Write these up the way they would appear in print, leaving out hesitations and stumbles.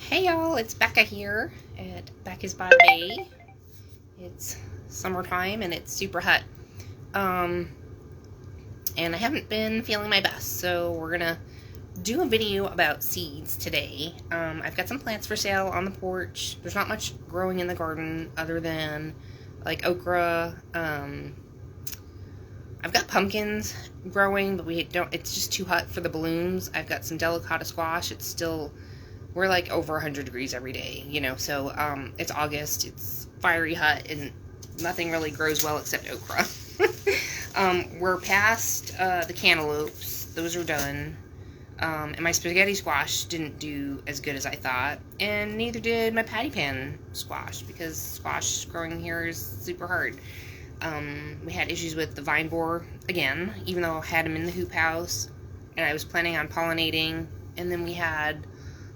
Hey y'all, it's Becca here at Becca's by Bay. It's summertime and it's super hot. And I haven't been feeling my best, so we're gonna do a video about seeds today. I've got some plants for sale on the porch. There's not much growing in the garden other than like okra. I've got pumpkins growing, but it's just too hot for the balloons. I've got some delicata squash. We're like over 100 degrees every day, so it's August, it's fiery hot, and nothing really grows well except okra. We're past the cantaloupes. Those are done. And my spaghetti squash didn't do as good as I thought, and neither did my patty pan squash, because squash growing here is super hard. We had issues with the vine borer again, even though I had them in the hoop house, and I was planning on pollinating, and then we had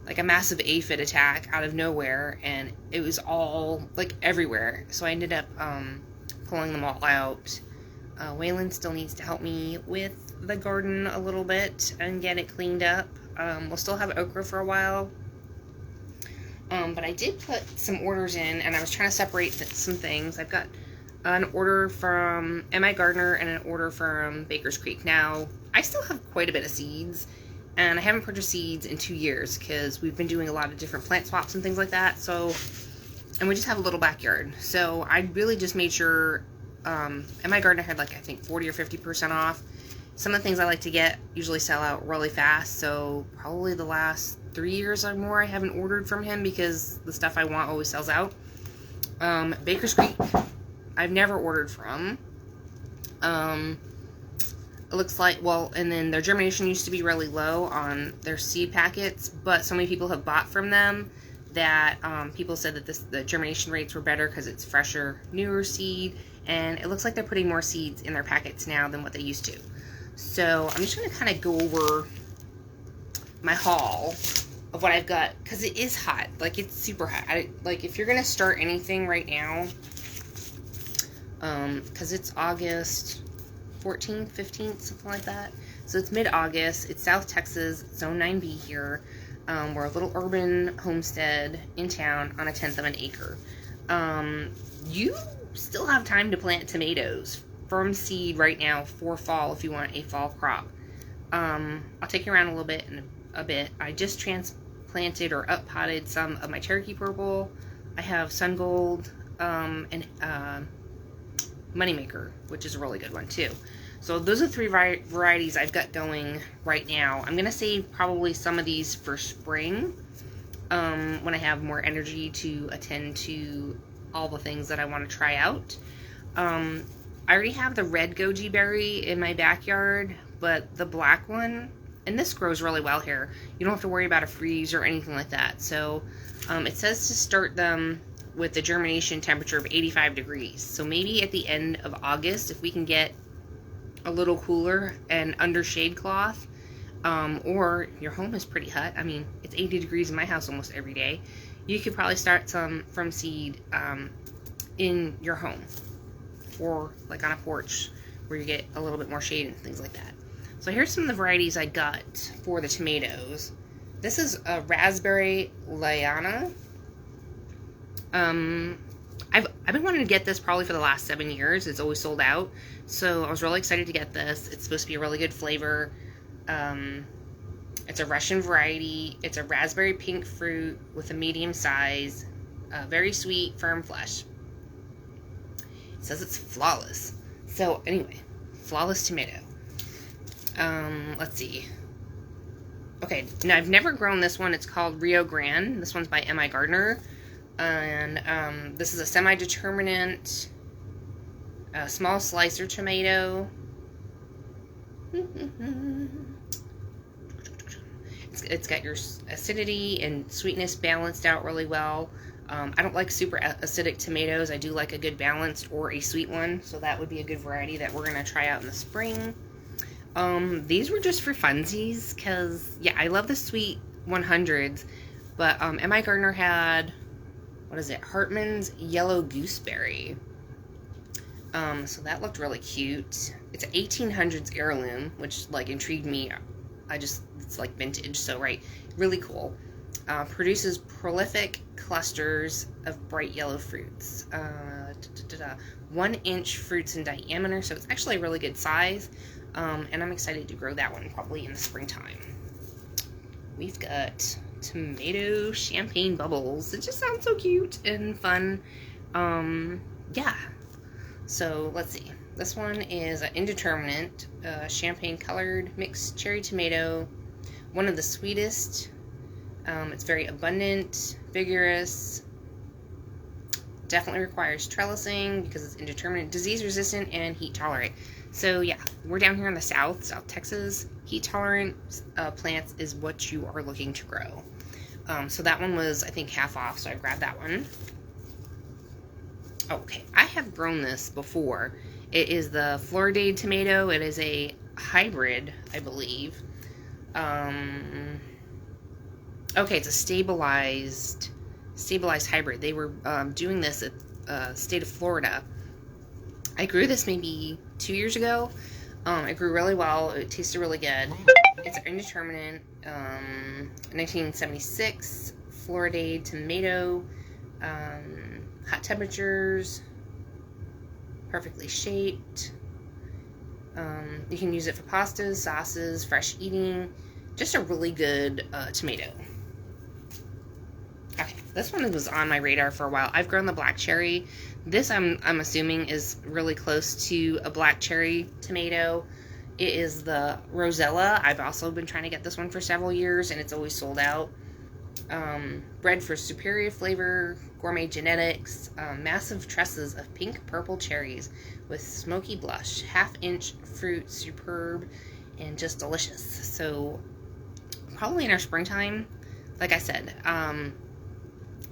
like a massive aphid attack out of nowhere, and it was all like everywhere. So I ended up pulling them all out. Waylon still needs to help me with the garden a little bit and get it cleaned up. We'll still have okra for a while. But I did put some orders in, and I was trying to separate some things. I've got an order from migardener and an order from Bakerscreek. Now, I still have quite a bit of seeds, and I haven't purchased seeds in 2 years because we've been doing a lot of different plant swaps and things like that. And we just have a little backyard. So I really just made sure, migardener had like, I think 40 or 50% off. Some of the things I like to get usually sell out really fast. So probably the last 3 years or more I haven't ordered from him because the stuff I want always sells out. Bakerscreek, I've never ordered from. It looks like, and then their germination used to be really low on their seed packets, but so many people have bought from them that people said that the germination rates were better because it's fresher, newer seed, and it looks like they're putting more seeds in their packets now than what they used to. So I'm just going to kind of go over my haul of what I've got, because it is hot. Like, it's super hot. Like, if you're going to start anything right now, because it's August 14th, 15th, something like that. So it's mid-August. It's South Texas, Zone 9B here. We're a little urban homestead in town on 1/10 of an acre. You still have time to plant tomatoes from seed right now for fall if you want a fall crop. I'll take you around a little bit in a bit. I just transplanted or up-potted some of my Cherokee Purple. I have Sun Gold and Moneymaker, which is a really good one too. So those are 3 varieties I've got going right now. I'm going to save probably some of these for spring, when I have more energy to attend to all the things that I want to try out. I already have the red goji berry in my backyard, but the black one, and this grows really well here. You don't have to worry about a freeze or anything like that. So it says to start them with the germination temperature of 85 degrees. So maybe at the end of August, if we can get a little cooler and under shade cloth, or your home is pretty hot. I mean, it's 80 degrees in my house almost every day. You could probably start some from seed in your home, or like on a porch where you get a little bit more shade and things like that. So here's some of the varieties I got for the tomatoes. This is a raspberry Liana. I've been wanting to get this probably for the last 7 years. It's always sold out. So I was really excited to get this. It's supposed to be a really good flavor. It's a Russian variety. It's a raspberry pink fruit with a medium size. Very sweet, firm flesh. It says it's flawless. So anyway, flawless tomato. Let's see. Okay, now I've never grown this one. It's called Rio Grande. This one's by migardener. And this is a semi-determinate small slicer tomato. It's got your acidity and sweetness balanced out really well. I don't like super acidic tomatoes. I do like a good balanced or a sweet one, so that would be a good variety that we're going to try out in the spring. These were just for funsies, because, yeah, I love the sweet 100s, but migardener had, what is it, Hartman's Yellow Gooseberry. So that looked really cute. It's an 1800s heirloom, which, like, intrigued me. It's like vintage, so, right, really cool. produces prolific clusters of bright yellow fruits. 1 inch fruits in diameter, so it's actually a really good size. And I'm excited to grow that one probably in the springtime. We've got tomato champagne bubbles. It just sounds so cute and fun. Yeah. So let's see. This one is an indeterminate champagne colored mixed cherry tomato. One of the sweetest. It's very abundant, vigorous. Definitely requires trellising because it's indeterminate, disease resistant, and heat tolerant. So yeah, we're down here in the South Texas. Heat tolerant plants is what you are looking to grow. So that one was, I think, half off, so I grabbed that one. Okay, I have grown this before. It is the Floridade tomato. It is a hybrid, I believe. Okay, it's a stabilized hybrid. They were doing this at state of Florida. I grew this maybe 2 years ago. It grew really well. It tasted really good. It's an indeterminate 1976 Floridade tomato. Hot temperatures, perfectly shaped. You can use it for pastas, sauces, fresh eating. Just a really good tomato. Okay, this one was on my radar for a while. I've grown the black cherry. This I'm assuming is really close to a black cherry tomato. It is the Rosella. I've also been trying to get this one for several years, and it's always sold out. Bred for superior flavor, gourmet genetics, massive trusses of pink purple cherries with smoky blush, half-inch fruit, superb, and just delicious. So probably in our springtime. Like I said,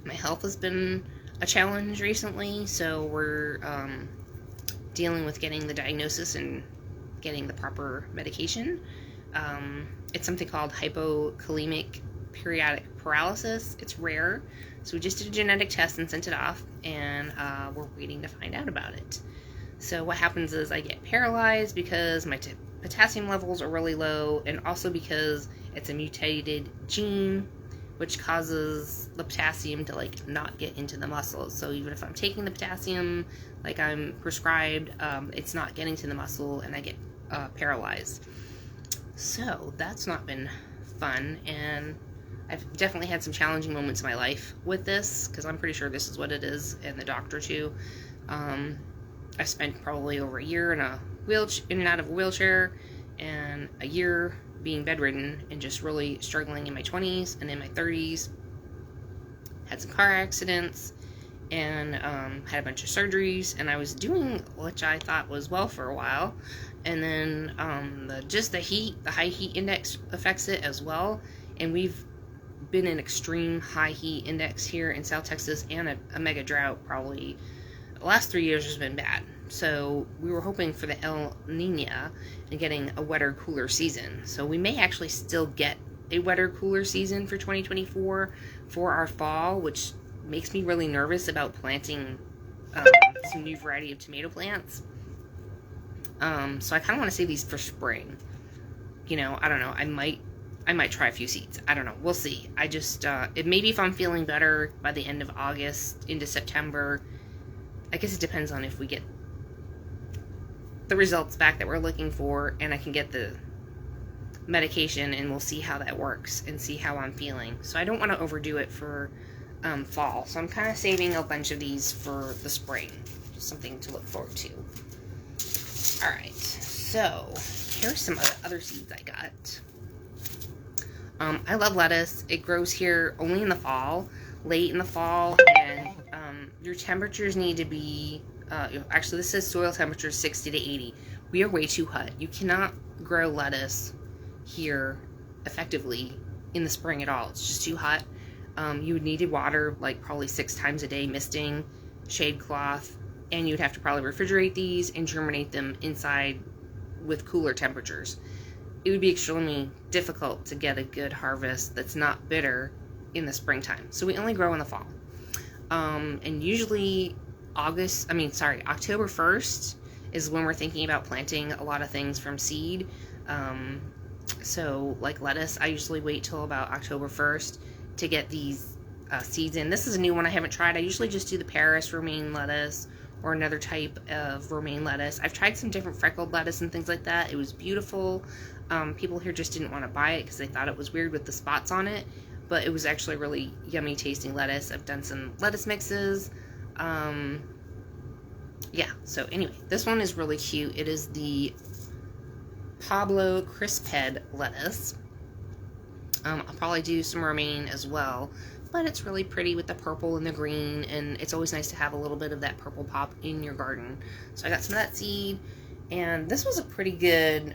my health has been a challenge recently, so we're dealing with getting the diagnosis and getting the proper medication. It's something called hypokalemic periodic paralysis. It's rare, so we just did a genetic test and sent it off, and we're waiting to find out about it. So what happens is I get paralyzed because my potassium levels are really low, and also because it's a mutated gene which causes the potassium to like not get into the muscles. So even if I'm taking the potassium like I'm prescribed, it's not getting to the muscle, and I get paralyzed. So that's not been fun, and I've definitely had some challenging moments in my life with this, because I'm pretty sure this is what it is, and the doctor too. I spent probably over a year in and out of a wheelchair, and a year being bedridden and just really struggling in my 20s and in my 30s. Had some car accidents, and had a bunch of surgeries, and I was doing which I thought was well for a while, and then the high heat index affects it as well, and we've been in extreme high heat index here in South Texas, and a mega drought. Probably the last 3 years has been bad. So we were hoping for the El Nino and getting a wetter, cooler season. So we may actually still get a wetter, cooler season for 2024 for our fall, which makes me really nervous about planting some new variety of tomato plants. So I kind of want to save these for spring. You know, I don't know. I might try a few seeds. I don't know. We'll see. I just, maybe if I'm feeling better by the end of August into September, I guess it depends on if we get the results back that we're looking for, and I can get the medication, and we'll see how that works and see how I'm feeling. So I don't want to overdo it for fall. So I'm kind of saving a bunch of these for the spring. Just something to look forward to. Alright, so here's some other seeds I got. I love lettuce. It grows here only in the fall, late in the fall, and your temperatures need to be, actually this says soil temperature 60 to 80. We are way too hot. You cannot grow lettuce here effectively in the spring at all. It's just too hot. You would need to water like probably 6 times a day, misting, shade cloth, and you'd have to probably refrigerate these and germinate them inside with cooler temperatures. It would be extremely difficult to get a good harvest that's not bitter in the springtime. So we only grow in the fall. And usually October 1st is when we're thinking about planting a lot of things from seed. So like lettuce, I usually wait till about October 1st to get these seeds in. This is a new one I haven't tried. I usually just do the Paris romaine lettuce or another type of romaine lettuce. I've tried some different freckled lettuce and things like that. It was beautiful. People here just didn't want to buy it because they thought it was weird with the spots on it, but it was actually really yummy tasting lettuce. I've done some lettuce mixes. Yeah, so anyway, this one is really cute. It is the Pablo crisp head lettuce. I'll probably do some romaine as well, but it's really pretty with the purple and the green, and it's always nice to have a little bit of that purple pop in your garden. So I got some of that seed, and this was a pretty good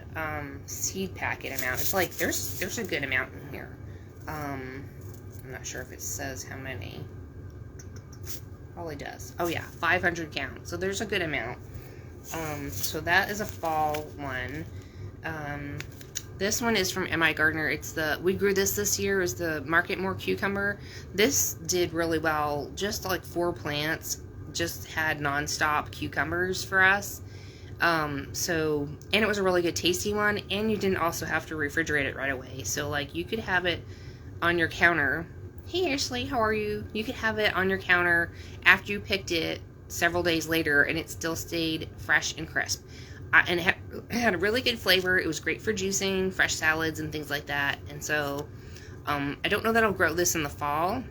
seed packet amount. It's like there's a good amount in here. I'm not sure if it says how many. Probably does. Oh yeah, 500 count. So there's a good amount. So that is a fall one. This one is from migardener. It's the, we grew this year, is the Market More cucumber. This did really well. Just like 4 plants just had non-stop cucumbers for us. And it was a really good tasty one, and you didn't also have to refrigerate it right away. So like you could have it on your counter. Hey Ashley, how are you? You could have it on your counter after you picked it several days later, and it still stayed fresh and crisp. And it had a really good flavor. It was great for juicing, fresh salads, and things like that. And so, I don't know that I'll grow this in the fall.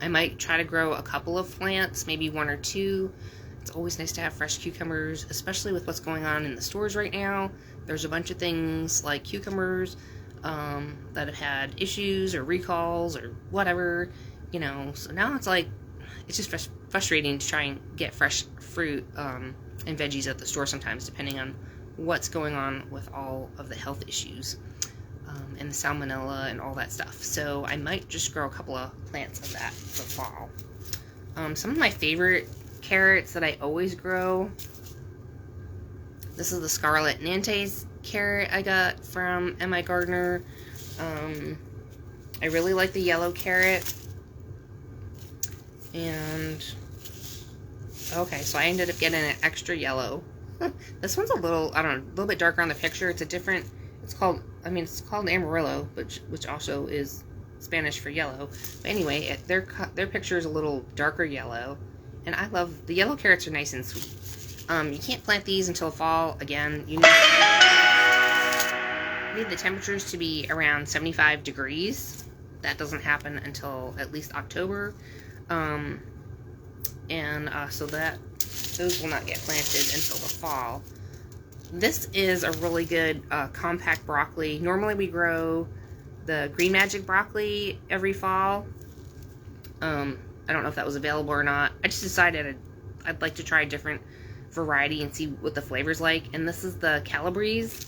I might try to grow a couple of plants, maybe 1 or 2. It's always nice to have fresh cucumbers, especially with what's going on in the stores right now. There's a bunch of things like cucumbers that have had issues or recalls or whatever, you know. So now it's like, it's just frustrating to try and get fresh fruit and veggies at the store sometimes, depending on what's going on with all of the health issues and the salmonella and all that stuff. So I might just grow a couple of plants of that for fall. Some of my favorite carrots that I always grow, this is the Scarlet Nantes carrot I got from migardener. I really like the yellow carrot. And okay, so I ended up getting an extra yellow. This one's a little, I don't know, a little bit darker on the picture. It's a different, it's called Amarillo, which also is Spanish for yellow. But anyway, their picture is a little darker yellow, and I love, the yellow carrots are nice and sweet. You can't plant these until fall. Again, you need the temperatures to be around 75 degrees. That doesn't happen until at least October. So those will not get planted until the fall. This is a really good compact broccoli. Normally we grow the Green Magic broccoli every fall. I don't know if that was available or not. I just decided I'd like to try a different variety and see what the flavor's like. And this is the Calabrese,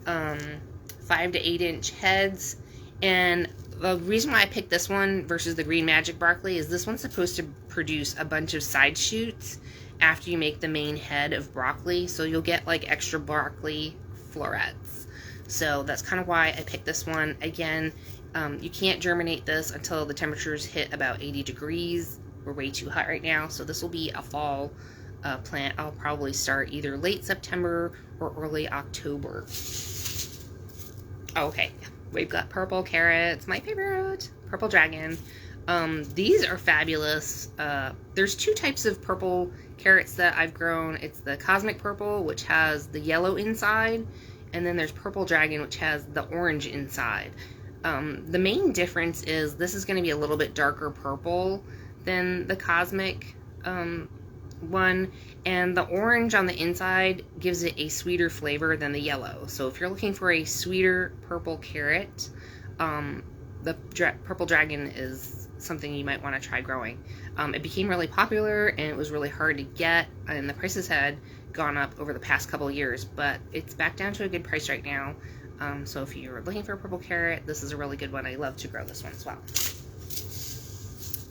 5 to 8 inch heads. And the reason why I picked this one versus the Green Magic broccoli is this one's supposed to produce a bunch of side shoots after you make the main head of broccoli, so you'll get like extra broccoli florets. So that's kind of why I picked this one. Again, you can't germinate this until the temperatures hit about 80 degrees. We're way too hot right now, so this will be a fall plant. I'll probably start either late September or early October. Oh, okay. We've got purple carrots, my favorite, purple dragon. These are fabulous. There's 2 types of purple carrots that I've grown. It's the cosmic purple, which has the yellow inside, and then there's purple dragon, which has the orange inside. The main difference is this is going to be a little bit darker purple than the cosmic one, and the orange on the inside gives it a sweeter flavor than the yellow. So if you're looking for a sweeter purple carrot, the purple dragon is something you might want to try growing. It became really popular, and it was really hard to get, and the prices had gone up over the past couple of years, but it's back down to a good price right now. So if you're looking for a purple carrot, this is a really good one. I love to grow this one as well.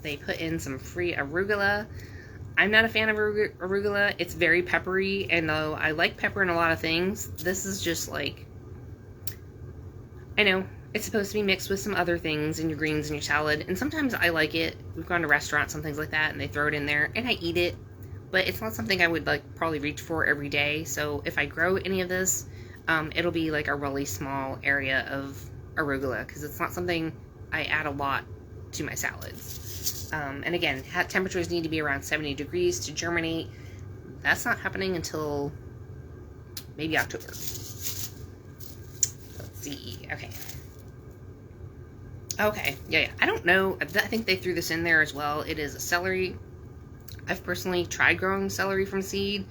They put in some free arugula. I'm not a fan of arugula. It's very peppery, and though I like pepper in a lot of things, this is just like, I know, it's supposed to be mixed with some other things in your greens and your salad, and sometimes I like it. We've gone to restaurants and things like that, and they throw it in there, and I eat it, but it's not something I would like probably reach for every day. So if I grow any of this, it'll be like a really small area of arugula, because it's not something I add a lot to my salads. And again, temperatures need to be around 70 degrees to germinate. That's not happening until maybe October. Let's see. Okay. Yeah. I don't know. I think they threw this in there as well. It is a celery. I've personally tried growing celery from seed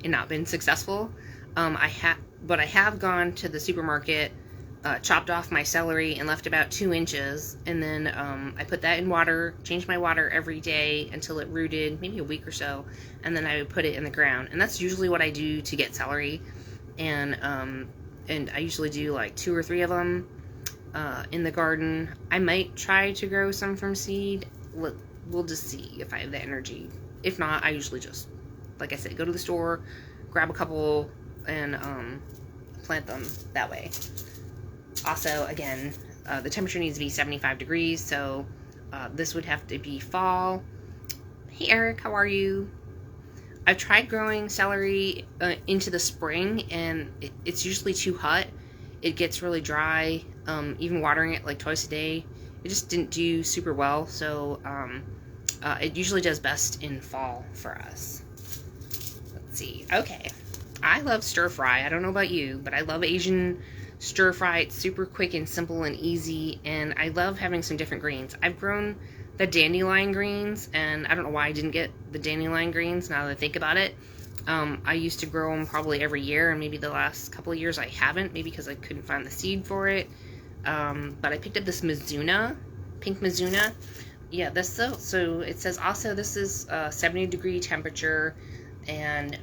and not been successful. But I have gone to the supermarket, chopped off my celery and left about 2 inches, and then I put that in water, changed my water every day until it rooted, maybe a week or so, and then I would put it in the ground. And that's usually what I do to get celery, and I usually do like 2 or 3 of them in the garden. I might try to grow some from seed. We'll just see if I have the energy. If not, I usually just, like I said, go to the store, grab a couple, and plant them that way. Also, again, the temperature needs to be 75 degrees, so this would have to be fall. Hey Eric, how are you? I've tried growing celery into the spring, and it's usually too hot. It gets really dry. Even watering it like twice a day, it just didn't do super well, so it usually does best in fall for us. Let's see. Okay. I love stir fry. I don't know about you, but I love Asian stir fry. It's super quick and simple and easy, and I love having some different greens. I've grown the dandelion greens, and I don't know why I didn't get the dandelion greens now that I think about it. I used to grow them probably every year, and maybe the last couple of years I haven't, maybe because I couldn't find the seed for it. But I picked up this Mizuna, pink Mizuna. Yeah, so it says also this is 70-degree temperature, and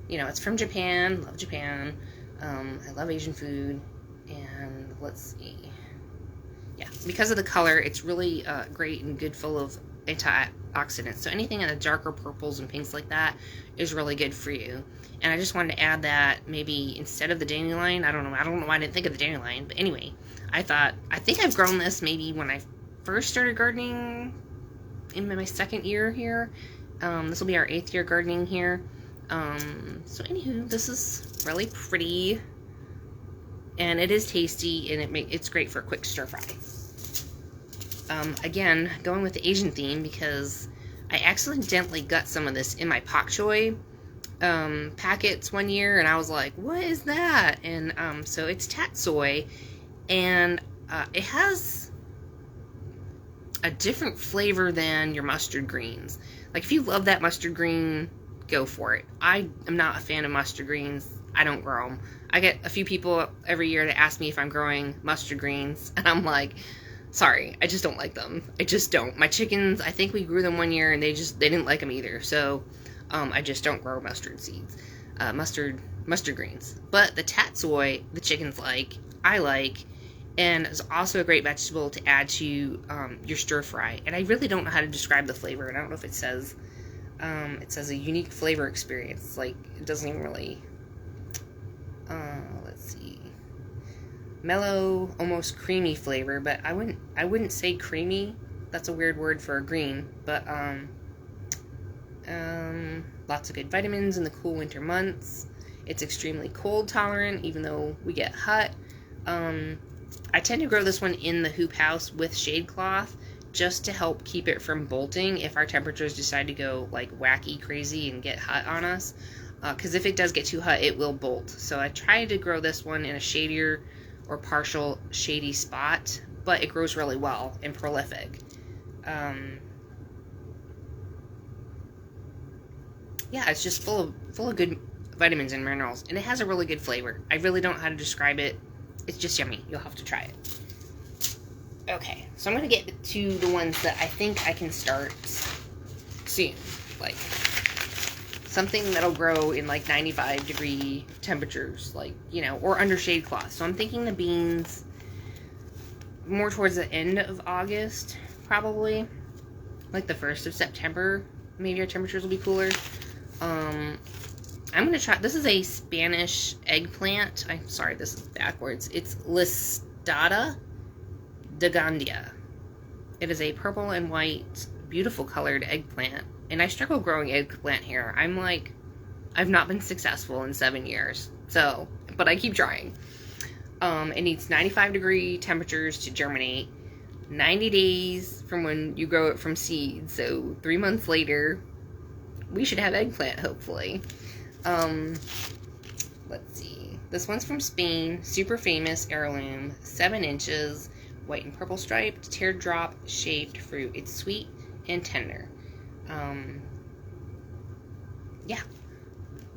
you know, it's from Japan. Love Japan. I love Asian food. And let's see. Yeah, because of the color, it's really great and good, full of antioxidants. So anything in the darker purples and pinks like that is really good for you. And I just wanted to add that maybe instead of the dandelion. I don't know why I didn't think of the dandelion. But anyway, I think I've grown this maybe when I first started gardening in my 2nd year here. This will be our 8th year gardening here. So anywho, this is really pretty, and it is tasty, and it's great for a quick stir fry. Again, going with the Asian theme, because I accidentally got some of this in my pak choy packets one year, and I was like, what is that? And so it's tatsoi, and it has a different flavor than your mustard greens. Like, if you love that mustard green, go for it. I am not a fan of mustard greens. I don't grow them. I get a few people every year that ask me if I'm growing mustard greens, and I'm like, sorry, I just don't like them. I just don't. My chickens, I think we grew them one year, and they didn't like them either. So I just don't grow mustard seeds, mustard greens. But the tatsoi, the chickens like, I like, and it's also a great vegetable to add to your stir fry. And I really don't know how to describe the flavor, and I don't know if it says a unique flavor experience. Like, it doesn't even really, let's see, mellow, almost creamy flavor, but I wouldn't say creamy. That's a weird word for a green, but lots of good vitamins in the cool winter months. It's extremely cold tolerant, even though we get hot. I tend to grow this one in the hoop house with shade cloth, just to help keep it from bolting if our temperatures decide to go like wacky crazy and get hot on us. Because if it does get too hot, it will bolt. So I tried to grow this one in a shadier or partial shady spot, but it grows really well and prolific. Yeah, it's just full of good vitamins and minerals, and it has a really good flavor. I really don't know how to describe it. It's just yummy. You'll have to try it. Okay, so I'm going to get to the ones that I think I can start soon. Like, something that'll grow in like 95-degree temperatures, like, you know, or under shade cloth. So I'm thinking the beans more towards the end of August, probably. Like the 1st of September, maybe our temperatures will be cooler. I'm going to try, this is a Spanish eggplant. I'm sorry, this is backwards. It's Listada de Gandia. It is a purple and white, beautiful colored eggplant. And I struggle growing eggplant here. I'm like, I've not been successful in 7 years. So, but I keep trying. It needs 95-degree temperatures to germinate. 90 days from when you grow it from seed. So 3 months later, we should have eggplant, hopefully. Let's see. This one's from Spain. Super famous heirloom. 7 inches. White and purple striped. Teardrop shaped fruit. It's sweet and tender. Yeah.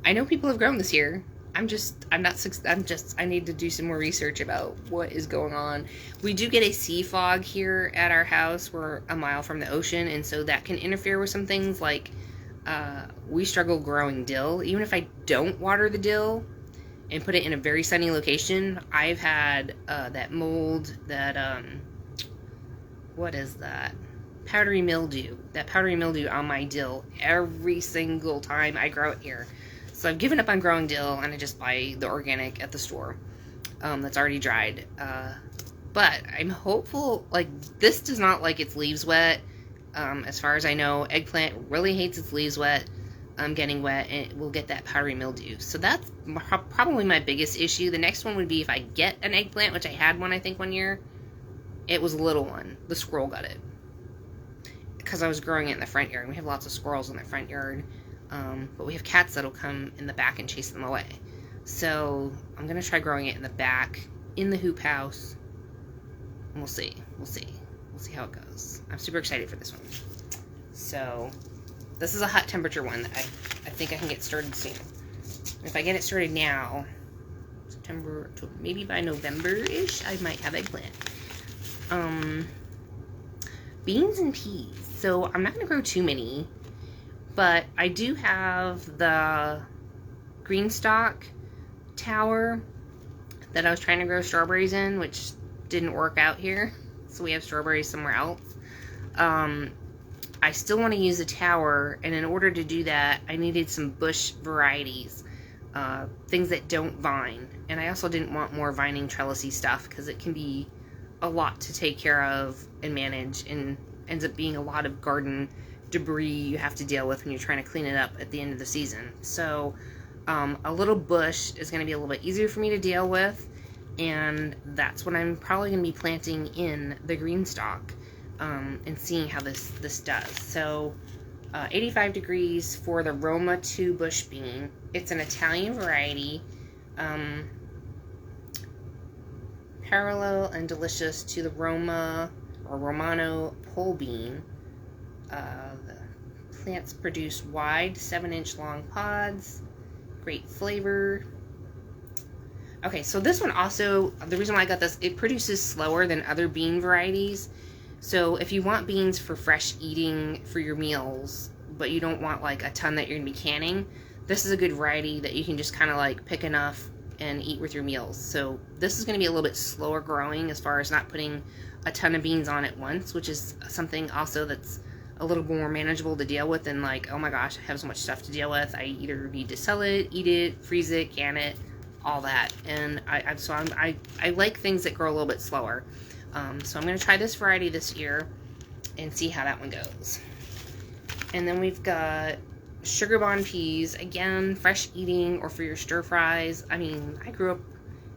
I know people have grown this year. I need to do some more research about what is going on. We do get a sea fog here at our house. We're a mile from the ocean, and so that can interfere with some things. Like, we struggle growing dill. Even if I don't water the dill and put it in a very sunny location, I've had that mold, that, what is that? Powdery mildew. That powdery mildew on my dill every single time I grow it here. So I've given up on growing dill, and I just buy the organic at the store that's already dried. But I'm hopeful. Like, this does not like its leaves wet. As far as I know, eggplant really hates its leaves wet, getting wet, and it will get that powdery mildew. So that's probably my biggest issue. The next one would be if I get an eggplant, which I had one, I think, one year. It was a little one. The squirrel got it. Because I was growing it in the front yard. We have lots of squirrels in the front yard. But we have cats that'll come in the back and chase them away. So I'm going to try growing it in the back, in the hoop house. And we'll see. We'll see. We'll see how it goes. I'm super excited for this one. So this is a hot temperature one that I think I can get started soon. If I get it started now, September, maybe by November-ish, I might have eggplant. Beans and peas. So I'm not going to grow too many. But I do have the greenstalk tower that I was trying to grow strawberries in, which didn't work out here. So we have strawberries somewhere else. I still want to use the tower, and in order to do that, I needed some bush varieties. Things that don't vine. And I also didn't want more vining trellisy stuff, because it can be a lot to take care of and manage, and ends up being a lot of garden debris you have to deal with when you're trying to clean it up at the end of the season. So a little bush is going to be a little bit easier for me to deal with, and that's what I'm probably going to be planting in the greenstalk, and seeing how this does. So 85 degrees for the Roma 2 bush bean. It's an Italian variety, parallel and delicious to the Roma or Romano pole bean. The plants produce wide 7-inch long pods. Great flavor. Okay, so this one also, the reason why I got this, it produces slower than other bean varieties. So if you want beans for fresh eating for your meals, but you don't want like a ton that you're going to be canning, this is a good variety that you can just kind of like pick enough and eat with your meals. So this is going to be a little bit slower growing as far as not putting a ton of beans on at once, which is something also that's a little more manageable to deal with than like, oh my gosh, I have so much stuff to deal with. I either need to sell it, eat it, freeze it, can it, all that. And I like things that grow a little bit slower. So I'm going to try this variety this year and see how that one goes. And then we've got sugar bond peas. Again, fresh eating or for your stir fries. I mean, I grew up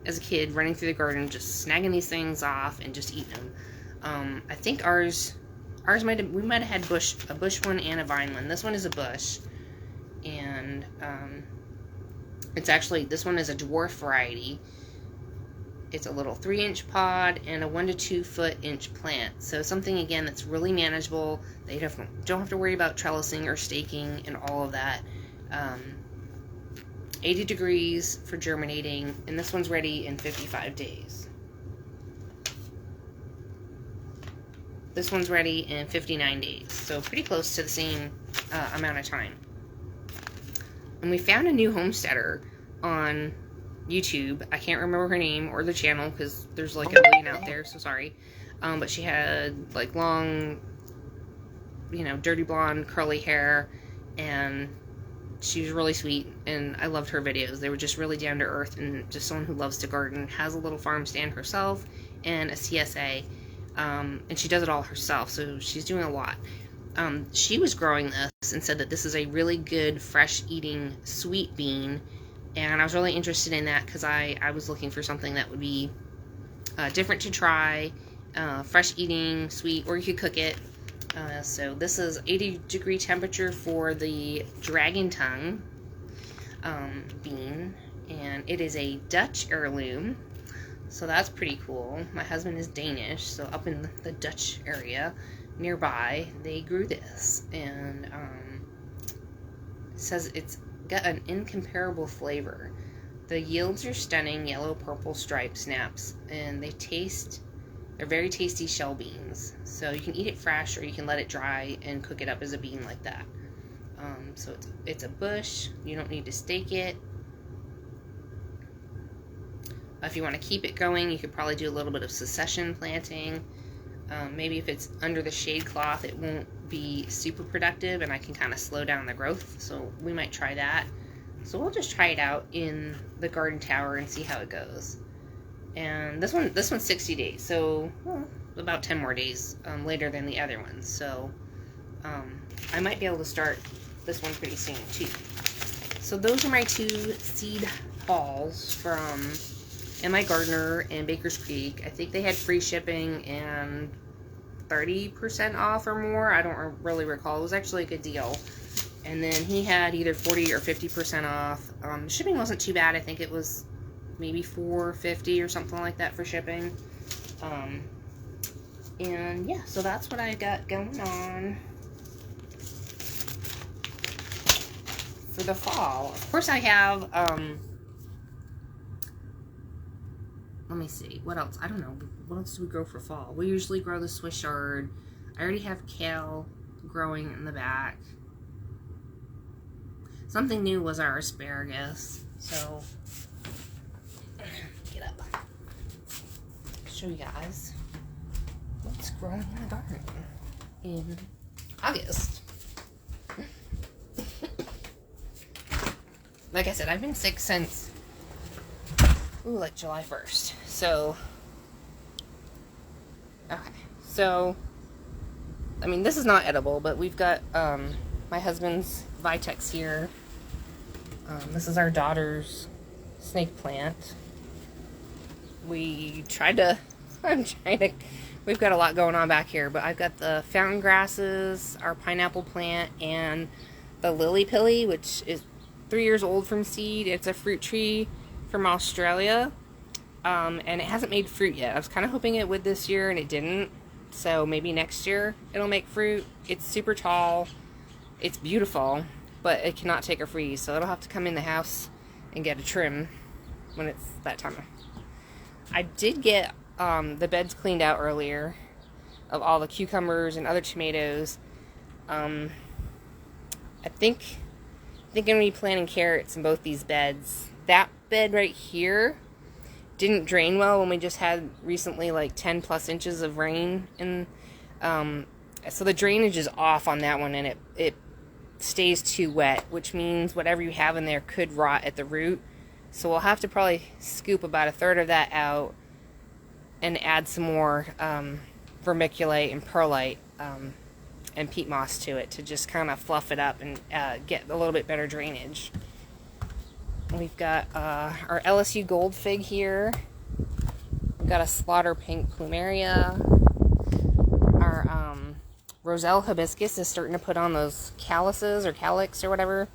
as a kid running through the garden, just snagging these things off and just eating them. I think we might have had a bush one and a vine one. This one is a bush, and it's actually, this one is a dwarf variety. It's a little 3-inch pod and a 1 to 2 foot inch plant. So something again that's really manageable. They don't have to worry about trellising or staking and all of that. 80 degrees for germinating, and this one's ready in 55 days. This one's ready in 59 days, so pretty close to the same amount of time. And we found a new homesteader on YouTube. I can't remember her name or the channel because there's like a million out there, so sorry. But she had like long, dirty blonde curly hair, and she was really sweet, and I loved her videos. They were just really down to earth, and just someone who loves to garden, has a little farm stand herself and a CSA. And she does it all herself, so she's doing a lot. She was growing this and said that this is a really good fresh eating sweet bean, and I was really interested in that because I was looking for something that would be different to try fresh eating, sweet, or you could cook it. So this is 80-degree temperature for the dragon tongue bean, and it is a Dutch heirloom, so that's pretty cool. My husband is Danish, so up in the Dutch area nearby, they grew this, and it says it's got an incomparable flavor. The yields are stunning, yellow purple striped snaps, and they're very tasty shell beans. So you can eat it fresh, or you can let it dry and cook it up as a bean like that. So it's a bush. You don't need to stake it. If you want to keep it going, you could probably do a little bit of succession planting. Maybe if it's under the shade cloth, it won't be super productive, and I can kind of slow down the growth. So we might try that. So we'll just try it out in the garden tower and see how it goes. And this one's 60 days, so about 10 more days later than the other ones. So I might be able to start this one pretty soon too. So those are my 2 seed hauls from migardener and Bakerscreek. I think they had free shipping and 30% off or more. I don't really recall. It was actually a good deal. And then he had either 40 or 50% off. Shipping wasn't too bad. I think it was maybe $4.50 or something like that for shipping. And yeah, so that's what I got going on for the fall. Of course I have, let me see, what else? I don't know. What else do we grow for fall? We usually grow the Swiss chard. I already have kale growing in the back. Something new was our asparagus. So, get up. Show you guys what's growing in the garden in August. Like I said, I've been sick since, like July 1st. So, okay. So, I mean, this is not edible, but we've got, my husband's Vitex here. This is our daughter's snake plant. We've got a lot going on back here, but I've got the fountain grasses, our pineapple plant, and the lily pilly, which is 3 years old from seed. It's a fruit tree from Australia, and it hasn't made fruit yet. I was kind of hoping it would this year, and it didn't, so maybe next year it'll make fruit. It's super tall. It's beautiful, but it cannot take a freeze, so it'll have to come in the house and get a trim when it's that time. I did get the beds cleaned out earlier of all the cucumbers and other tomatoes. I think I'm going to be planting carrots in both these beds. That bed right here didn't drain well when we just had recently like 10 plus inches of rain, and so the drainage is off on that one, and it stays too wet, which means whatever you have in there could rot at the root. So we'll have to probably scoop about a third of that out and add some more vermiculite and perlite and peat moss to it to just kind of fluff it up and get a little bit better drainage. We've got our LSU gold fig here. We've got a slaughter pink plumeria. Our Roselle hibiscus is starting to put on those calyxes or calyx or whatever.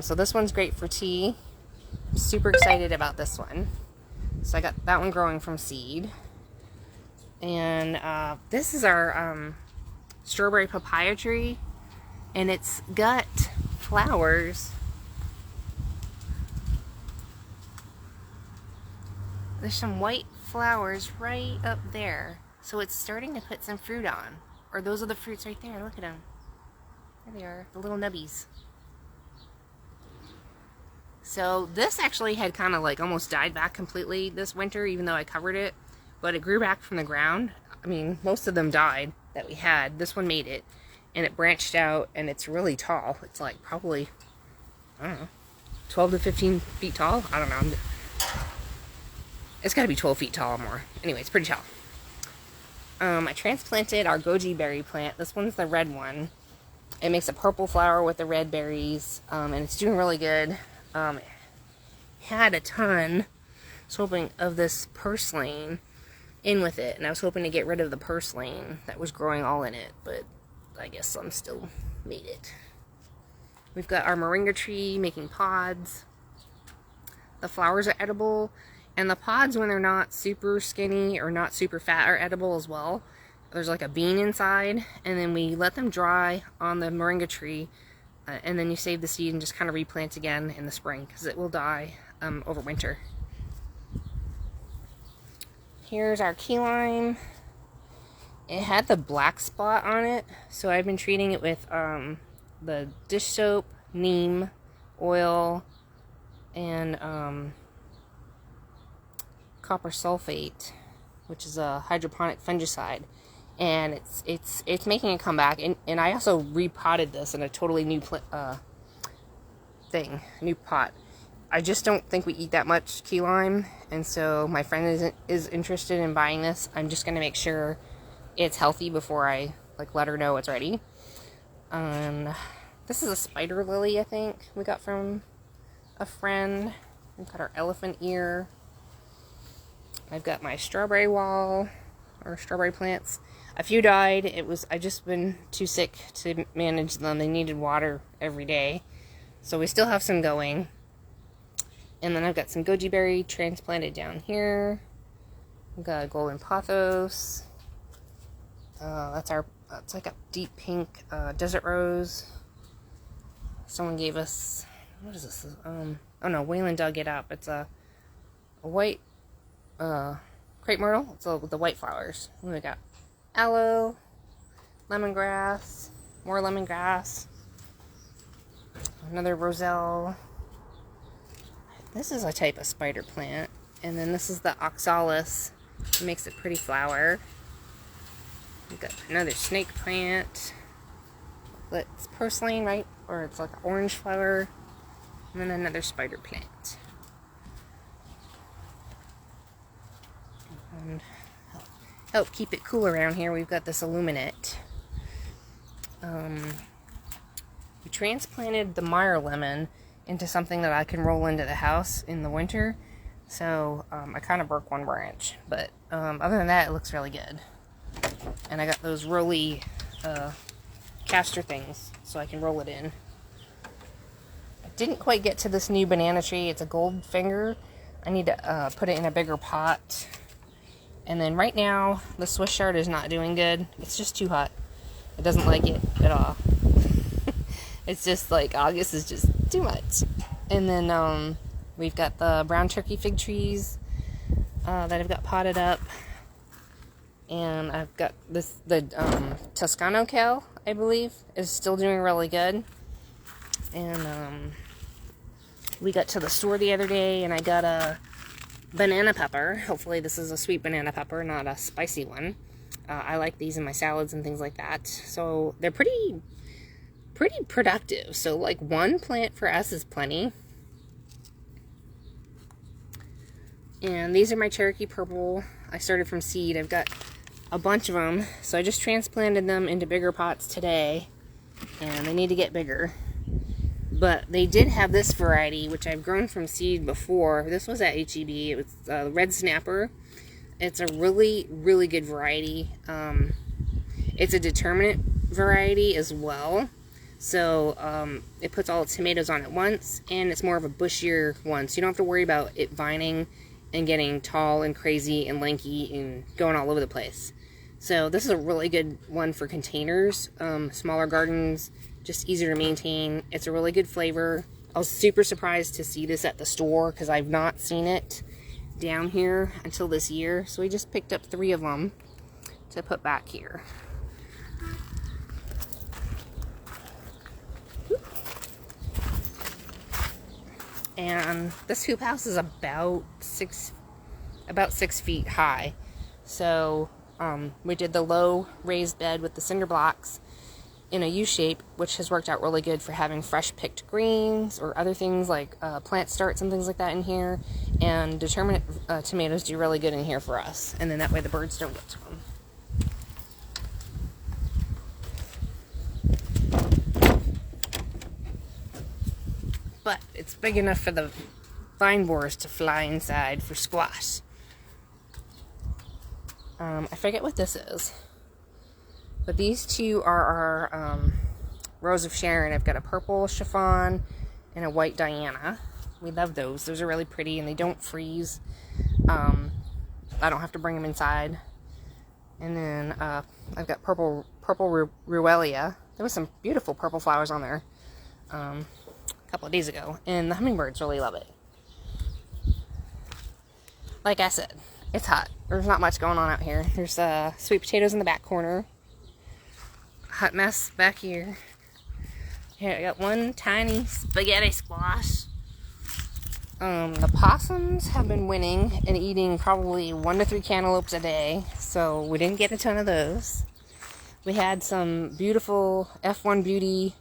So this one's great for tea. I'm super excited about this one. So I got that one growing from seed. And this is our strawberry papaya tree. And it's got flowers. There's some white flowers right up there. So it's starting to put some fruit on. Or those are the fruits right there. Look at them. There they are. The little nubbies. So this actually had kind of like almost died back completely this winter, even though I covered it. But it grew back from the ground. I mean, most of them died that we had. This one made it. And it branched out, and it's really tall. It's like probably, I don't know, 12 to 15 feet tall. I don't know. It's got to be 12 feet tall or more. Anyway, it's pretty tall. I transplanted our goji berry plant. This one's the red one. It makes a purple flower with the red berries, and it's doing really good. Had a ton, I was hoping, of this purslane, in with it, and I was hoping to get rid of the purslane that was growing all in it, but I guess some still made it. We've got our moringa tree making pods. The flowers are edible, and the pods, when they're not super skinny or not super fat, are edible as well. There's like a bean inside, and then we let them dry on the moringa tree, and then you save the seed and just kind of replant again in the spring, because it will die over winter. Here's our key lime. It had the black spot on it, so I've been treating it with the dish soap, neem oil, and copper sulfate, which is a hydroponic fungicide, and it's making a comeback. And I also repotted this in a totally new new pot. I just don't think we eat that much key lime, and so my friend is interested in buying this. I'm just gonna make sure it's healthy before I let her know it's ready. This is a spider lily, I think we got from a friend. We've got our elephant ear. I've got my strawberry wall, or strawberry plants. A few died. I just been too sick to manage them. They needed water every day. So we still have some going. And then I've got some goji berry transplanted down here. We've got a golden pothos. That's like a deep pink desert rose. Someone gave us, what is this? Oh no, Waylon dug it up. It's a white crepe myrtle. It's with the white flowers. And we got aloe, lemongrass, more lemongrass, another roselle. This is a type of spider plant. And then this is the oxalis. It makes a pretty flower. We've got another snake plant. It's purslane, right? Or it's like an orange flower. And then another spider plant. And help keep it cool around here, we've got this illuminate. We transplanted the Meyer lemon into something that I can roll into the house in the winter. So I kind of broke one branch. But other than that, it looks really good. And I got those rolly caster things, so I can roll it in. I didn't quite get to this new banana tree. It's a gold finger. I need to put it in a bigger pot. And then right now, the Swiss chard is not doing good. It's just too hot. It doesn't like it at all. It's just like August is just too much. And then we've got the brown turkey fig trees that I've got potted up. And I've got the Toscano kale, I believe, is still doing really good. And we got to the store the other day, and I got a banana pepper. Hopefully this is a sweet banana pepper, not a spicy one. I like these in my salads and things like that. So they're pretty productive. So like one plant for us is plenty. And these are my Cherokee purple. I started from seed. I've got a bunch of them. So I just transplanted them into bigger pots today. And they need to get bigger. But they did have this variety, which I've grown from seed before. This was at H-E-B. It was Red Snapper. It's a really, really good variety. It's a determinate variety as well. So it puts all its tomatoes on at once, and it's more of a bushier one. So you don't have to worry about it vining and getting tall and crazy and lanky and going all over the place. So this is a really good one for containers, smaller gardens, just easier to maintain. It's a really good flavor. I was super surprised to see this at the store because I've not seen it down here until this year. So we just picked up 3 of them to put back here. And this hoop house is about 6 feet high. So we did the low raised bed with the cinder blocks in a U shape, which has worked out really good for having fresh picked greens or other things like plant starts and things like that in here. And determinate tomatoes do really good in here for us. And then that way the birds don't get to them. But it's big enough for the vine borers to fly inside for squash. I forget what this is. But these two are our Rose of Sharon. I've got a purple chiffon and a white Diana. We love those. Those are really pretty and they don't freeze. I don't have to bring them inside. And then I've got purple Ruellia. There was some beautiful purple flowers on there a couple of days ago. And the hummingbirds really love it. Like I said, it's hot. There's not much going on out here. There's sweet potatoes in the back corner. Hot mess back here. Here, I got one tiny spaghetti squash. The possums have been winning and eating probably 1 to 3 cantaloupes a day, so we didn't get a ton of those. We had some beautiful F1 Beauty,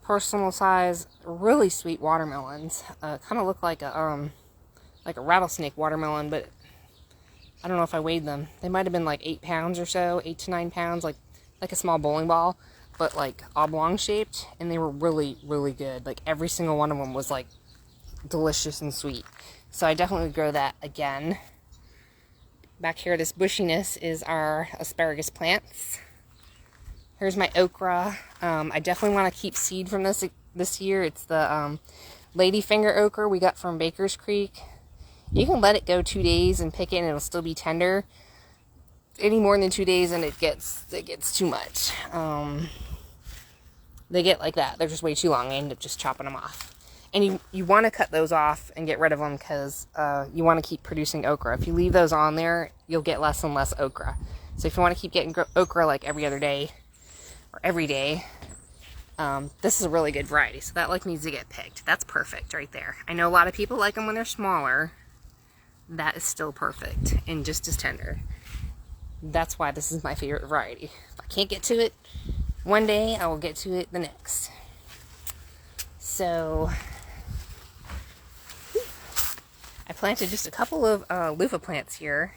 personal size, really sweet watermelons. Kind of look like a rattlesnake watermelon, but I don't know if I weighed them. They might have been like 8 pounds or so, 8 to 9 pounds, like a small bowling ball, but like oblong shaped, and they were really, really good. Like every single one of them was like delicious and sweet. So I definitely would grow that again. Back here, this bushiness is our asparagus plants. Here's my okra. I definitely want to keep seed from this year. It's the ladyfinger okra we got from Bakerscreek. You can let it go 2 days and pick it and it'll still be tender. Any more than 2 days and it gets too much. They get like that. They're just way too long. I end up just chopping them off. And you want to cut those off and get rid of them because you want to keep producing okra. If you leave those on there, you'll get less and less okra. So if you want to keep getting okra like every other day or every day, this is a really good variety. So that like needs to get picked. That's perfect right there. I know a lot of people like them when they're smaller. That is still perfect and just as tender. That's why this is my favorite variety. If I can't get to it one day, I will get to it the next. So I planted just a couple of loofah plants here.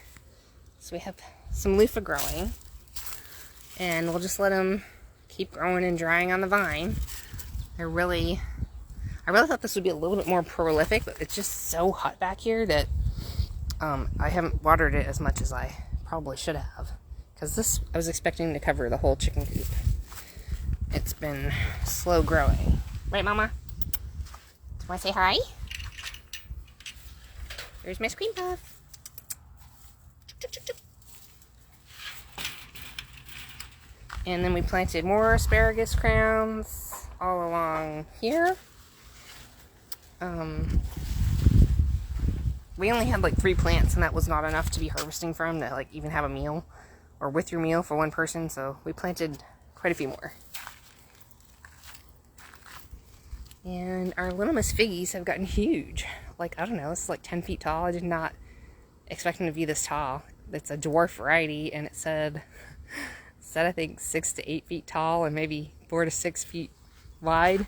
So we have some loofah growing. And we'll just let them keep growing and drying on the vine. I really thought this would be a little bit more prolific, but it's just so hot back here that I haven't watered it as much as I probably should have. Because I was expecting to cover the whole chicken coop. It's been slow growing. Right, Mama? Do you want to say hi? There's my screen puff. And then we planted more asparagus crowns all along here. We only had like 3 plants and that was not enough to be harvesting from to like even have a meal or with your meal for one person, so we planted quite a few more. And our little Miss Figgies have gotten huge. Like, I don't know, it's like 10 feet tall. I did not expect them to be this tall. It's a dwarf variety, and it said I think 6 to 8 feet tall and maybe 4 to 6 feet wide.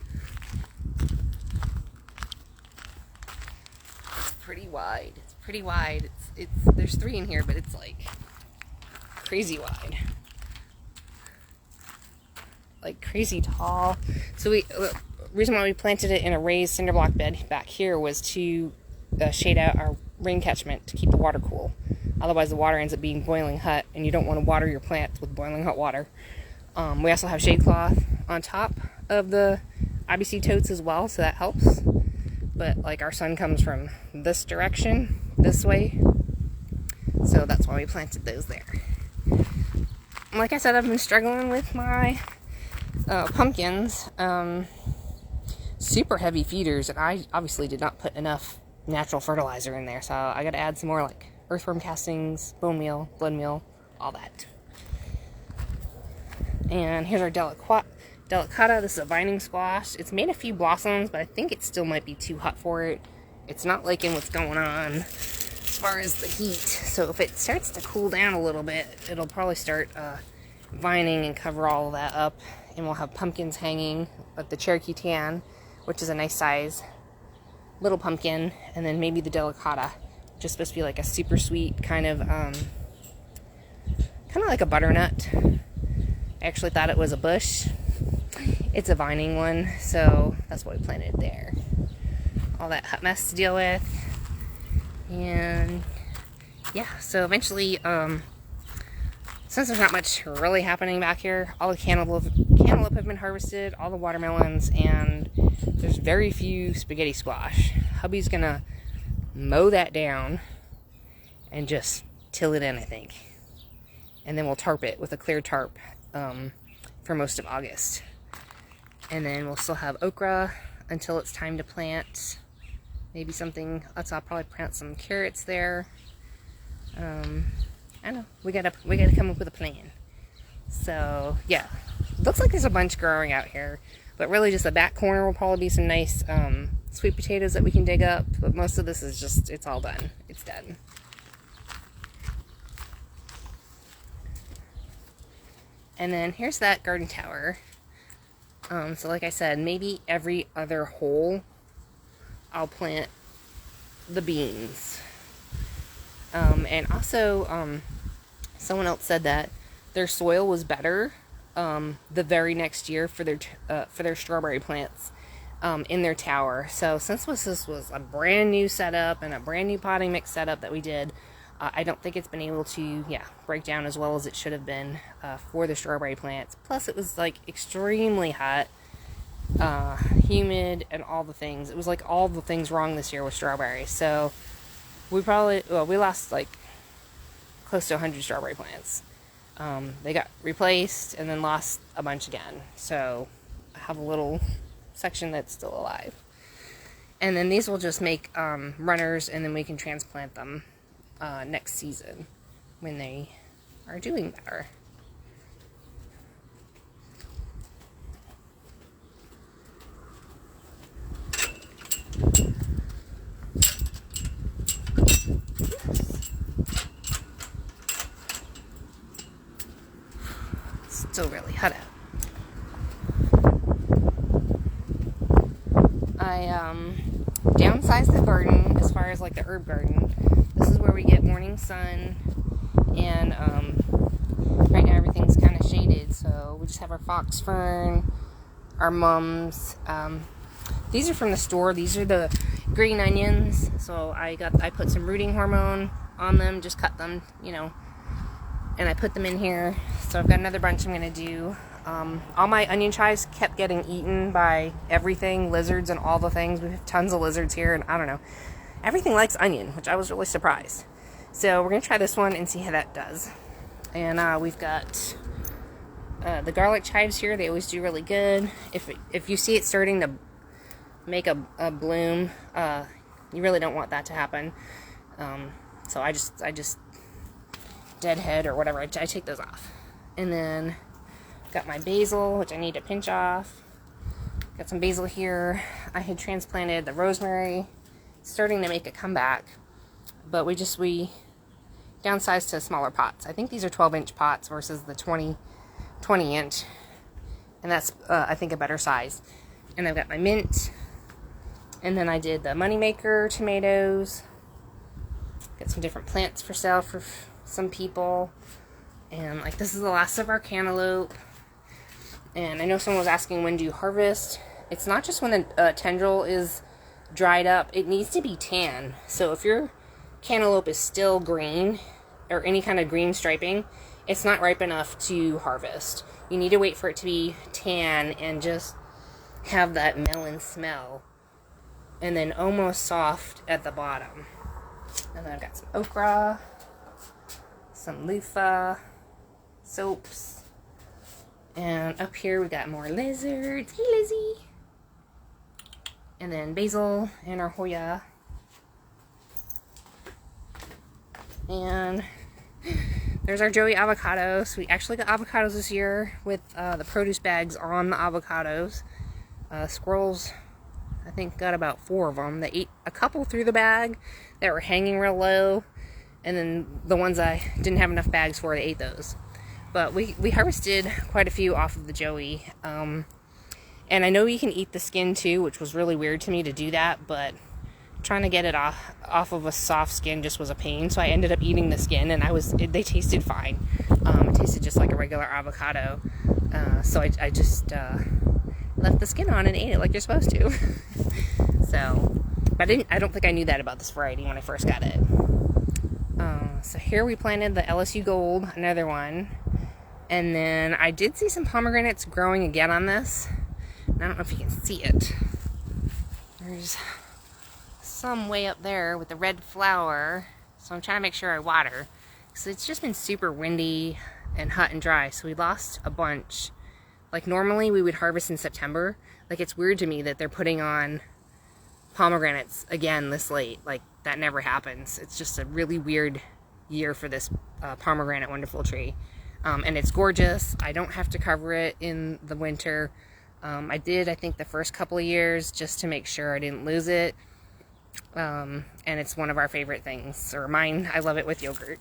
It's pretty wide. It's pretty wide. There's 3 in here, but it's like crazy wide. Like crazy tall. So the reason why we planted it in a raised cinder block bed back here was to shade out our rain catchment to keep the water cool. Otherwise the water ends up being boiling hot and you don't want to water your plants with boiling hot water. We also have shade cloth on top of the IBC totes as well, so that helps. But like our sun comes from this direction, this way, so that's why we planted those there. Like I said, I've been struggling with my pumpkins. Super heavy feeders, and I obviously did not put enough natural fertilizer in there, so I gotta add some more like earthworm castings, bone meal, blood meal, all that. And here's our delicata. This is a vining squash. It's made a few blossoms, but I think it still might be too hot for it. It's not liking what's going on as far as the heat, so if it starts to cool down a little bit, it'll probably start vining and cover all of that up, and we'll have pumpkins hanging, like the Cherokee Tan, which is a nice size little pumpkin, and then maybe the delicata, which is supposed to be like a super sweet kind of like a butternut. I actually thought it was a bush. It's a vining one, so that's what we planted there. All that hot mess to deal with, and yeah, so eventually since there's not much really happening back here, all the cantaloupe have been harvested, all the watermelons, and there's very few spaghetti squash. Hubby's gonna mow that down and just till it in, I think. And then we'll tarp it with a clear tarp for most of August. And then we'll still have okra until it's time to plant maybe something else. I'll probably plant some carrots there. I don't know, we gotta come up with a plan. So yeah, looks like there's a bunch growing out here, but really just the back corner will probably be some nice sweet potatoes that we can dig up, but most of this is just, it's all done. It's done. And then here's that garden tower. So like I said, maybe every other hole I'll plant the beans. And also, someone else said that their soil was better the very next year for their strawberry plants in their tower. So since this was a brand new setup and a brand new potting mix setup that we did, I don't think it's been able to, break down as well as it should have been for the strawberry plants. Plus, it was like extremely hot, humid, and all the things. It was like all the things wrong this year with strawberries. So we lost like close to 100 strawberry plants. They got replaced and then lost a bunch again. So I have a little section that's still alive. And then these will just make runners, and then we can transplant them next season when they are doing better. It's still really hot out. I downsized the garden as far as like the herb garden. This is where we get morning sun, and right now everything's kind of shaded, so we just have our fox fern, our mums. These are from the store. These are the green onions. So I put some rooting hormone on them, just cut them, and I put them in here. So I've got another bunch I'm gonna do. All my onion chives kept getting eaten by everything, lizards and all the things. We have tons of lizards here, and I don't know. Everything likes onion, which I was really surprised. So we're going to try this one and see how that does. And we've got the garlic chives here. They always do really good. If you see it starting to make a bloom, you really don't want that to happen. So I just deadhead or whatever, I take those off. And then got my basil, which I need to pinch off. Got some basil here. I had transplanted the rosemary, starting to make a comeback, but we downsized to smaller pots. I think these are 12-inch pots versus the 20-inch, and that's I think a better size. And I've got my mint, and then I did the moneymaker tomatoes. Got some different plants for sale for some people, and like this is the last of our cantaloupe. And I know someone was asking, when do you harvest? It's not just when the tendril is dried up, it needs to be tan. So if your cantaloupe is still green or any kind of green striping, it's not ripe enough to harvest. You need to wait for it to be tan and just have that melon smell, and then almost soft at the bottom. And then I've got some okra, some loofah, soaps, and up here we got more lizards. Hey Lizzie! And then basil and our Hoya. And there's our Joey avocados. We actually got avocados this year with the produce bags on the avocados. Squirrels, I think, got about 4 of them. They ate a couple through the bag that were hanging real low. And then the ones I didn't have enough bags for, they ate those. But we harvested quite a few off of the Joey. And I know you can eat the skin too, which was really weird to me to do that, but trying to get it off of a soft skin just was a pain. So I ended up eating the skin, and they tasted fine. It tasted just like a regular avocado. So I just left the skin on and ate it like you're supposed to. So, but I don't think I knew that about this variety when I first got it. So here we planted the LSU Gold, another one. And then I did see some pomegranates growing again on this. I don't know if you can see it. There's some way up there with the red flower. So I'm trying to make sure I water. So it's just been super windy and hot and dry. So we lost a bunch. Like normally we would harvest in September. Like it's weird to me that they're putting on pomegranates again this late. Like that never happens. It's just a really weird year for this pomegranate wonderful tree. And it's gorgeous. I don't have to cover it in the winter. I did, I think, the first couple of years just to make sure I didn't lose it. And it's one of our favorite things, or mine. I love it with yogurt.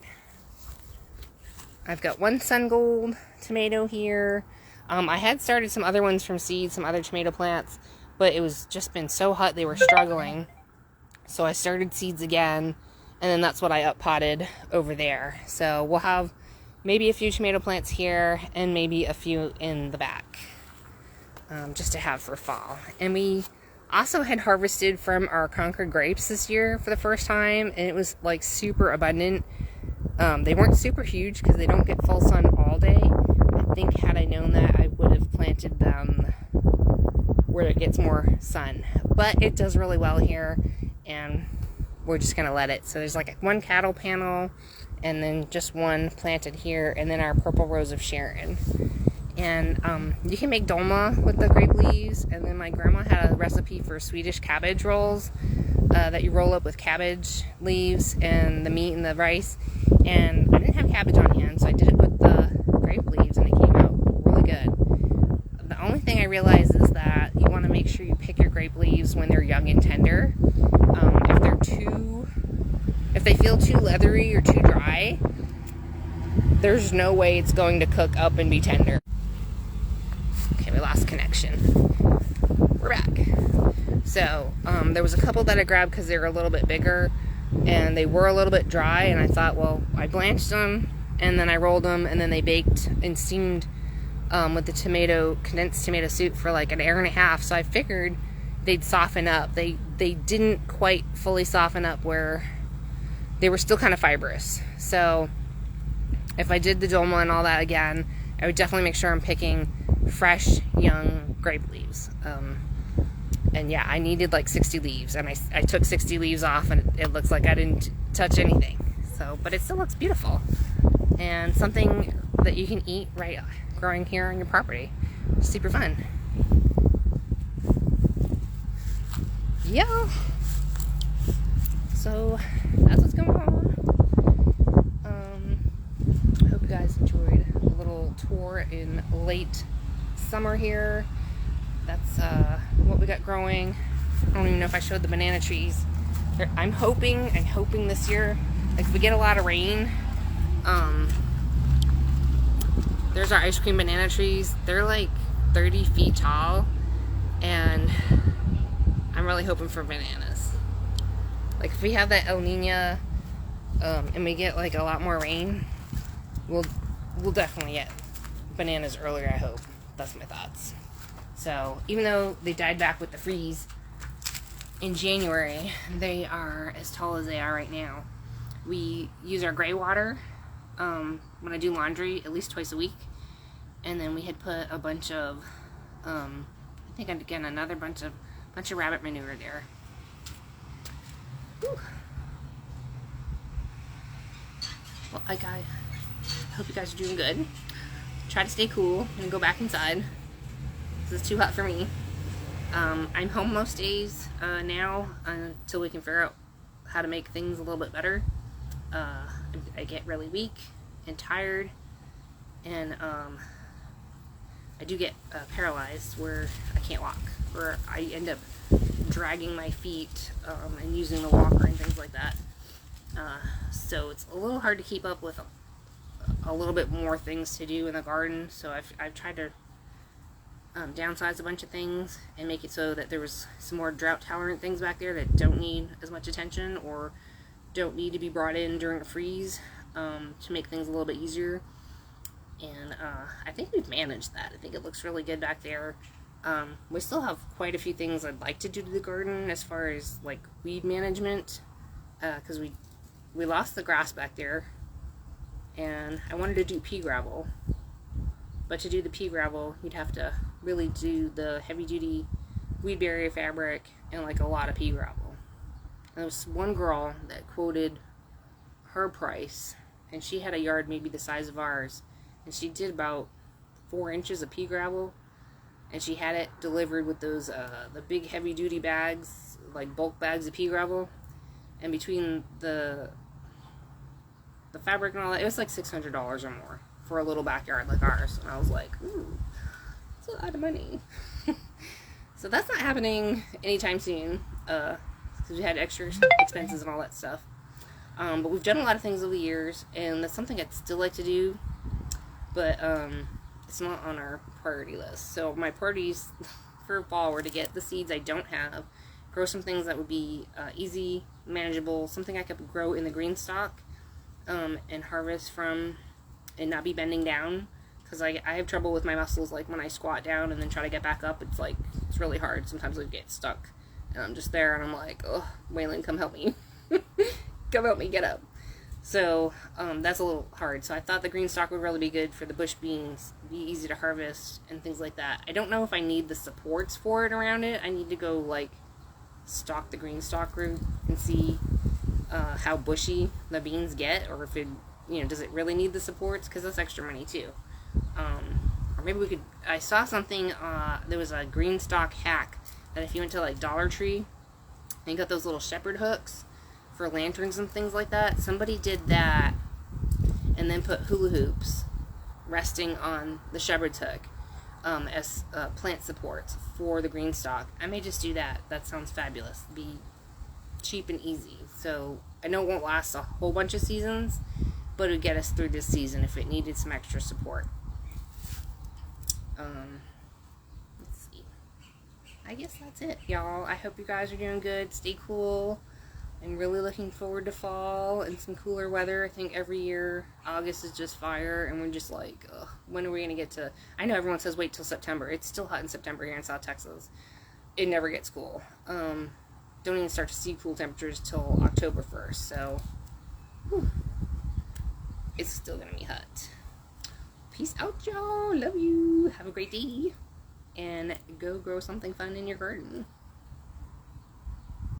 I've got one sun gold tomato here. I had started some other ones from seed, some other tomato plants, but it was just been so hot they were struggling. So I started seeds again, and then that's what I up potted over there. So we'll have maybe a few tomato plants here and maybe a few in the back, just to have for fall. And we also had harvested from our Concord grapes this year for the first time, and it was like super abundant. They weren't super huge because they don't get full sun all day. I think had I known that, I would have planted them where it gets more sun. But it does really well here, and we're just gonna let it. So there's like one cattle panel, and then just one planted here, and then our purple rose of Sharon. And you can make dolma with the grape leaves. And then my grandma had a recipe for Swedish cabbage rolls that you roll up with cabbage leaves and the meat and the rice. And I didn't have cabbage on hand, so I did it with the grape leaves, and it came out really good. The only thing I realized is that you want to make sure you pick your grape leaves when they're young and tender. If they feel too leathery or too dry, there's no way it's going to cook up and be tender. Okay, we lost connection. We're back. So, there was a couple that I grabbed because they were a little bit bigger, and they were a little bit dry, and I thought, well, I blanched them, and then I rolled them, and then they baked and steamed with the condensed tomato soup for like an hour and a half, so I figured they'd soften up. They didn't quite fully soften up where they were still kind of fibrous. So if I did the dolma and all that again, I would definitely make sure I'm picking fresh, young grape leaves. And yeah, I needed like 60 leaves, and I took 60 leaves off, and it looks like I didn't touch anything. So, but it still looks beautiful, and something that you can eat right growing here on your property. Super fun. Yeah. So that's what's going on. Hope you guys enjoyed a little tour in late summer here. That's what we got growing. I don't even know if I showed the banana trees. I'm hoping this year, like if we get a lot of rain, there's our ice cream banana trees. They're like 30 feet tall, and I'm really hoping for bananas. Like if we have that El Nino, and we get like a lot more rain, we'll definitely get bananas earlier, I hope. That's my thoughts. So even though they died back with the freeze in January, they are as tall as they are right now. We use our gray water when I do laundry at least twice a week, and then we had put a bunch of I think again another bunch of rabbit manure there. Whew. Well, I hope you guys are doing good. Try to stay cool and go back inside. It's too hot for me. I'm home most days now until we can figure out how to make things a little bit better. I get really weak and tired, and I do get paralyzed where I can't walk, where I end up dragging my feet and using the walker and things like that. So it's a little hard to keep up with a little bit more things to do in the garden. So I've tried to downsize a bunch of things and make it so that there was some more drought tolerant things back there that don't need as much attention or don't need to be brought in during a freeze, to make things a little bit easier. And I think we've managed that. I think it looks really good back there. We still have quite a few things I'd like to do to the garden as far as like weed management, because we lost the grass back there, and I wanted to do pea gravel. But to do the pea gravel, you'd have to really do the heavy duty weed barrier fabric and like a lot of pea gravel. And there was one girl that quoted her price, and she had a yard maybe the size of ours, and she did about 4 inches of pea gravel, and she had it delivered with those the big heavy duty bags, like bulk bags of pea gravel, and between the fabric and all that, it was like $600 or more for a little backyard like ours. And I was like, ooh, that's a lot of money. So that's not happening anytime soon, because we had extra expenses and all that stuff. But we've done a lot of things over the years, and that's something I'd still like to do, but it's not on our priority list. So my priorities for fall were to get the seeds I don't have, grow some things that would be easy, manageable, something I could grow in the greenstalk, and harvest from, and not be bending down, because I have trouble with my muscles. Like when I squat down and then try to get back up, it's really hard. Sometimes I get stuck, and I'm just there, and I'm like, oh, Waylon, come help me. Come help me get up. So that's a little hard. So I thought the greenstalk would really be good for the bush beans, be easy to harvest and things like that. I don't know if I need the supports for it around it. I need to go like stalk the greenstalk root and see how bushy the beans get, or if it, does it really need the supports, because that's extra money too. Or maybe we could, I saw something, there was a greenstalk hack that if you went to like Dollar Tree and got those little shepherd hooks for lanterns and things like that, somebody did that and then put hula hoops resting on the shepherd's hook as plant supports for the greenstalk. I may just do that. That sounds fabulous. Be cheap and easy. So I know it won't last a whole bunch of seasons, but it would get us through this season if it needed some extra support. Let's see. I guess that's it, y'all. I hope you guys are doing good. Stay cool. I'm really looking forward to fall and some cooler weather. I think every year August is just fire, and we're just like, ugh, when are we going to get to... I know everyone says wait till September. It's still hot in September here in South Texas. It never gets cool. Don't even start to see cool temperatures till October 1st, so whew, it's still going to be hot. Peace out, y'all. Love you. Have a great day. And go grow something fun in your garden.